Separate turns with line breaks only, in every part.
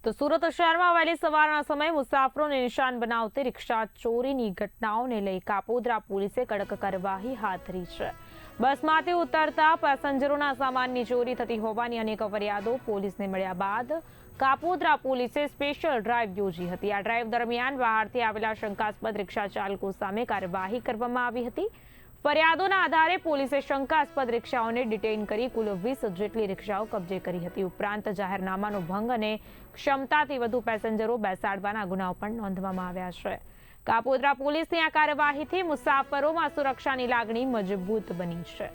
તો સુરત શહેરમાં વહેલી સવારના સમયે મુસાફરોને નિશાન બનાવતી રિક્ષા ચોરીની ઘટનાઓને લઈ કાપોદ્રા પોલીસે કડક કાર્યવાહી હાથ ધરી છે। બસમાંથી ઉતરતા પેસેન્જરોના સામાનની ચોરી થતી હોવાની અનેક ફરિયાદો પોલીસને મળ્યા બાદ કાપોદ્રા પોલીસે સ્પેશિયલ ડ્રાઈવ યોજી હતી। આ ડ્રાઈવ દરમિયાન બહારથી આવેલા શંકાસ્પદ રિક્ષા ચાલકો સામે કાર્યવાહી કરવામાં આવી હતી। ફરિયાદોના આધારે પોલીસે શંકાસ્પદ રિક્ષાઓને ડિટેઇન કરી કુલ 20 જેટલી રિક્ષાઓ કબજે કરી હતી। ઉપરાંત જાહેરનામાનો ભંગ અને ક્ષમતાથી વધુ પેસેન્જરો બેસાડવાના ગુનાઓ પણ નોંધવામાં આવ્યા છે। કાપોદ્રા પોલીસની આ કાર્યવાહીથી મુસાફરોમાં સુરક્ષાની લાગણી મજબૂત બની છે।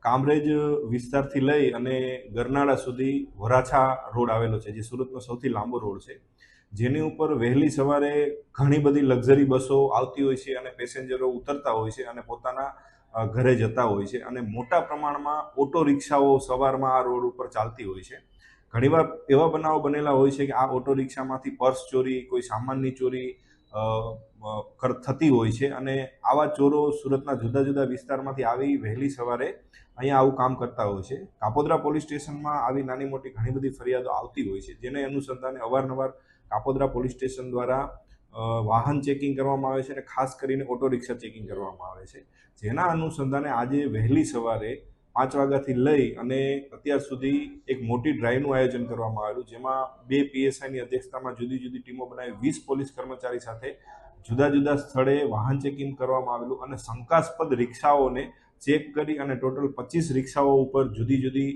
કામરેજ વિસ્તારથી લઈ અને ગરનાળા સુધી વરાછા રોડ આવેલો છે, જે સુરતનો સૌથી લાંબો રોડ છે, જેની ઉપર વહેલી સવારે ઘણી બધી લક્ઝરી બસો આવતી હોય છે અને પેસેન્જરો ઉતરતા હોય છે અને પોતાના ઘરે જતા હોય છે અને મોટા પ્રમાણમાં ઓટો રિક્ષાઓ સવારમાં આ રોડ ઉપર ચાલતી હોય છે। ઘણીવાર એવા બનાવો બનેલા હોય છે કે આ ઓટો રિક્ષામાંથી પર્સ ચોરી, કોઈ સામાનની ચોરી થતી હોય છે અને આવા ચોરો સુરતના જુદા જુદા વિસ્તારમાંથી આવી વહેલી સવારે અહીંયા આવું કામ કરતા હોય છે। કાપોદ્રા પોલીસ સ્ટેશનમાં આવી નાની મોટી ઘણી બધી ફરિયાદો આવતી હોય છે, જેને અનુસંધાને અવારનવાર કાપોદ્રા પોલીસ સ્ટેશન દ્વારા વાહન ચેકિંગ કરવામાં આવે છે અને ખાસ કરીને ઓટો રિક્ષા ચેકિંગ કરવામાં આવે છે। જેના અનુસંધાને આજે વહેલી સવારે 5 વાગ્યાથી લઈ અને અત્યાર સુધી એક મોટી ડ્રાઈવનું આયોજન કરવામાં આવેલું, જેમાં 2 PSIની અધ્યક્ષતામાં જુદી જુદી ટીમો બનાવી 20 પોલીસ કર્મચારી સાથે જુદા જુદા સ્થળે વાહન ચેકિંગ કરવામાં આવેલું અને શંકાસ્પદ રિક્ષાઓને ચેક કરી અને ટોટલ 25 રિક્ષાઓ ઉપર જુદી જુદી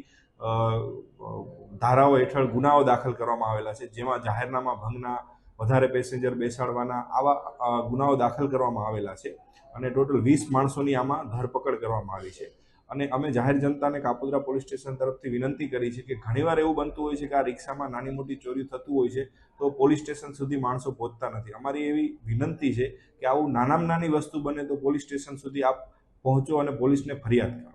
ધારાઓ હેઠળ ગુનાઓ દાખલ કરવામાં આવેલા છે, જેમાં જાહેરનામા ભંગના, વધારે પેસેન્જર બેસાડવાના આવા ગુનાઓ દાખલ કરવામાં આવેલા છે અને ટોટલ 20 માણસોની આમાં ધરપકડ કરવામાં આવી છે। અને અમે જાહેર જનતાને કાપોદ્રા પોલીસ સ્ટેશન તરફથી વિનંતી કરી છે કે ઘણીવાર એવું બનતું હોય છે કે આ રિક્ષામાં નાની મોટી ચોરી થતું હોય છે તો પોલીસ સ્ટેશન સુધી માણસો પહોંચતા નથી। અમારી એવી વિનંતી છે કે આવું નાનામાં નાની વસ્તુ બને તો પોલીસ સ્ટેશન સુધી આપ પહોંચો અને પોલીસને ફરિયાદ કરો।